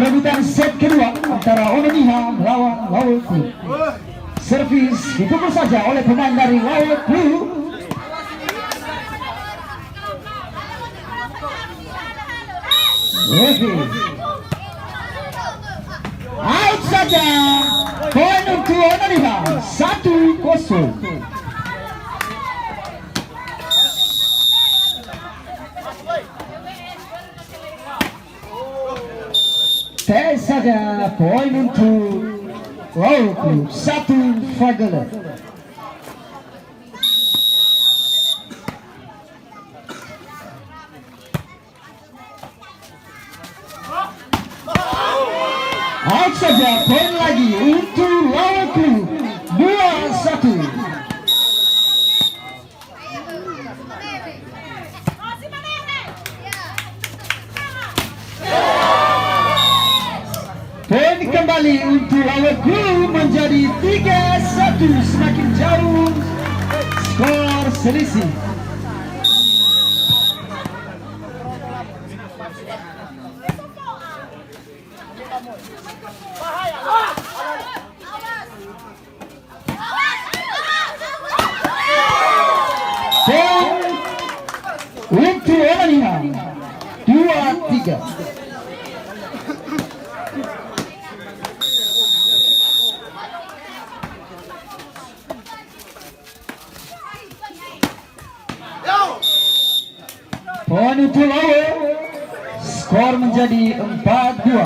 perebutan set kedua antara Ononiha melawan Laowö Club. Servis dipukul saja oleh pemain dari Laowö Club. Out saja. Poin untuk Ononiha 1-0. Tes saja poin untuk Laowö Club 1-0. Out saja poin lagi untuk Laowö Club 2-1. Poin kembali untuk Laowö Club menjadi 3-1, semakin jauh skor selisih. Poin untuk Ononiha 2-3. Poin untuk Laowö, skor menjadi 4-2.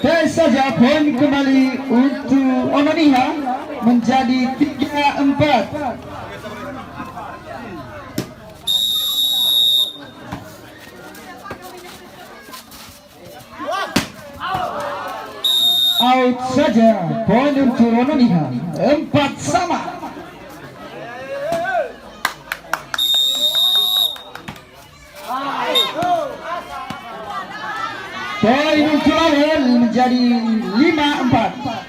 Tes saja poin kembali untuk Ononiha menjadi 3-4. Out saja poin untuk Ononiha 4 sama. Poin untuk Laowö menjadi 5-4.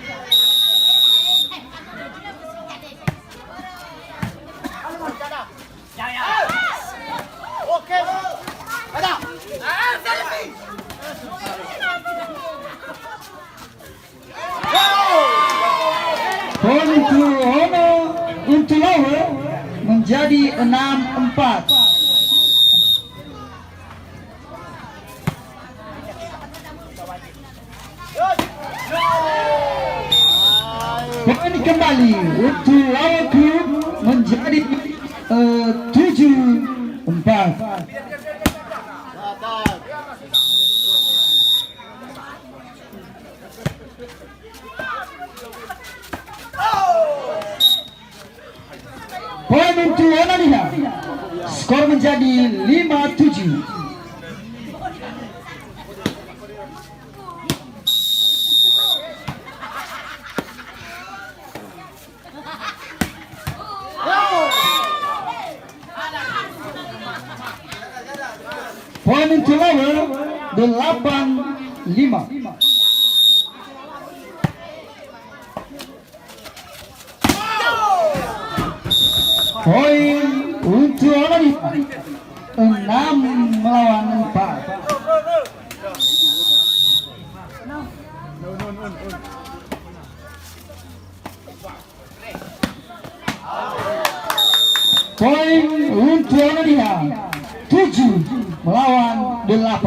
Poin untuk Laowö menjadi 6-4. Poin kembali untuk Laowö Club menjadi 7-4. Poin untuk Ononiha, skor menjadi 5-7. Poin untuk Laowö 8-5. Poin untuk Ononiha 6-4. Poin untuk Ononiha 7-8.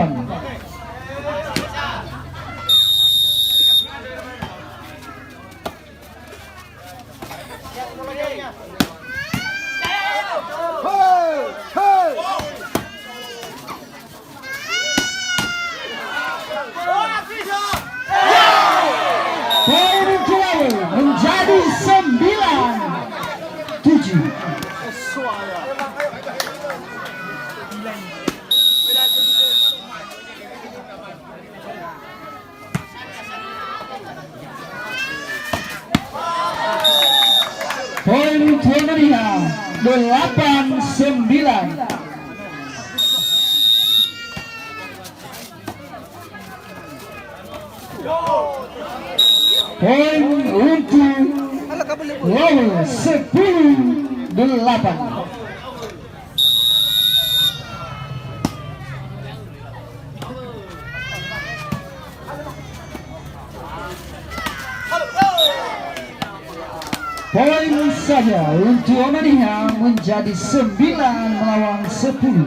Poin untuk Laowö menjadi 9-7. Poin untuk Ononiha 8-9. Poin untuk Laowö 10-8. Poin saja untuk Onaniha menjadi 9-10.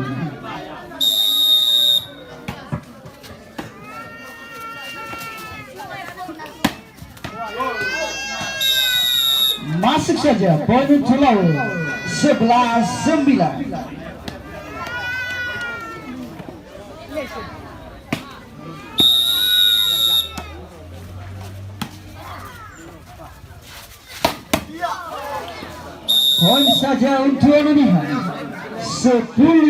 Masuk saja poin untuk Laowö 11-9. Poin saja untuk Onaniha 10-11.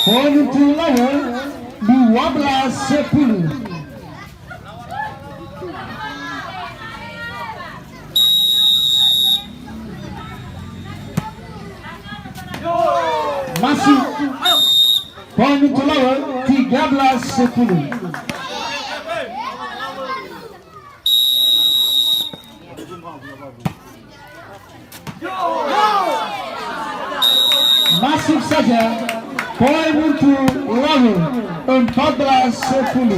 Poin untuk Laowö 12-10. Masuk poin untuk Laowö 13-10. Masuk saja poin untuk Laowö 14-10.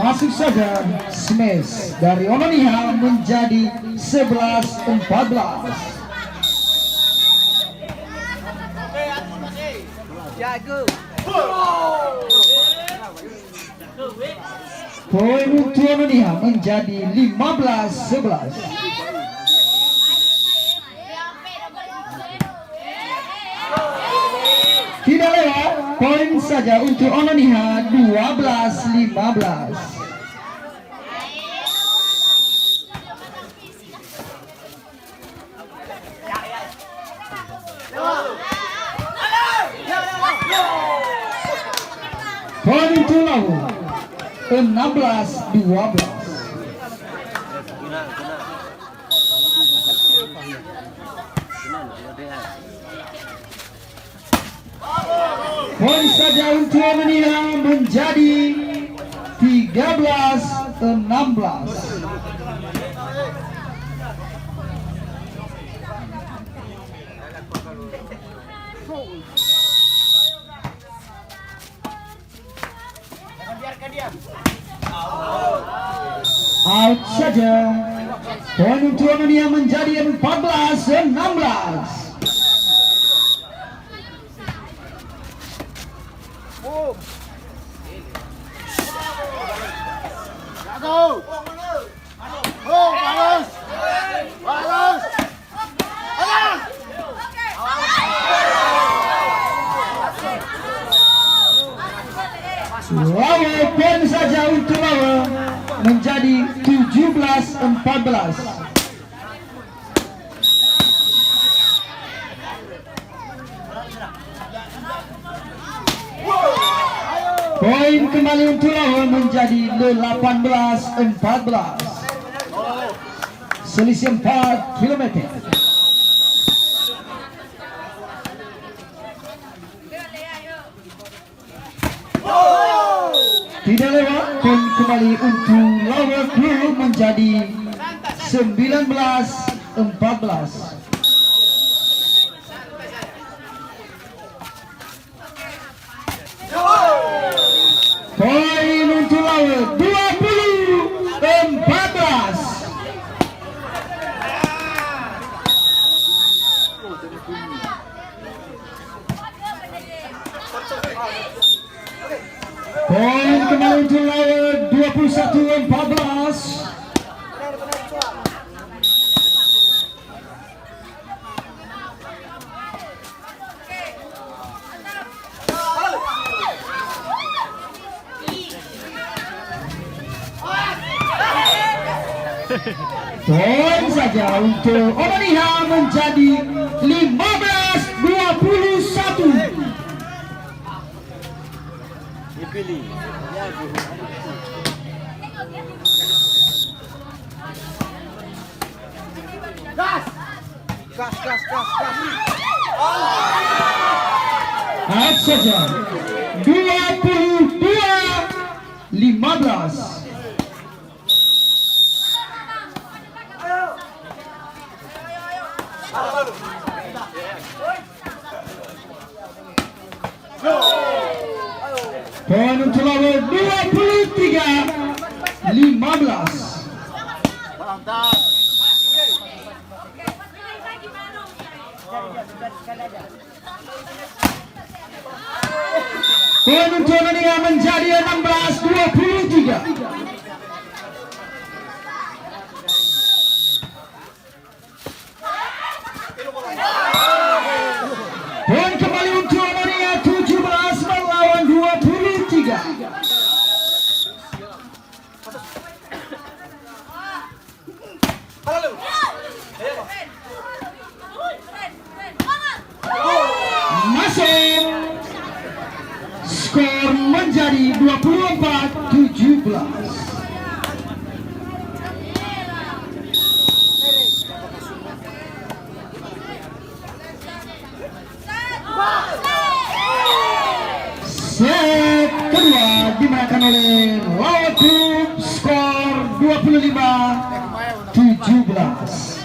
Masuk saja smash dari Onaniha menjadi 11-14. Poin untuk Onaniha menjadi 15-11. Tidak lewat, poin saja untuk Onaniha 12-15. Poin untuk Laowö 16-12. Poin saja untuk Onaniha menjadi 13-16. Out saja. Poin untuk Onaniha menjadi 14-16. Laowö poin saja untuk Laowö menjadi 17-14. Poin kembali untuk Laowö menjadi 18-14. Selisih 4 km. Tidak lewat, poin kembali untuk Laowö Club menjadi 19-14. Poin untuk Laowö 20-14. Poin kembali untuk Laowö 21-14. Poin saja untuk Oleh menjadi 15-21. Dipilih. Ya, gas. Lihat saja 22-15. Poin untuk Laowö 23-15. Poin untuk Oleh menjadi 16-23. Poin kembali untuk Oleh 17 melawan 23. Masuk. Skor menjadi 24-17. Set kedua dimenangkan oleh Laowö Club, skor 25-17.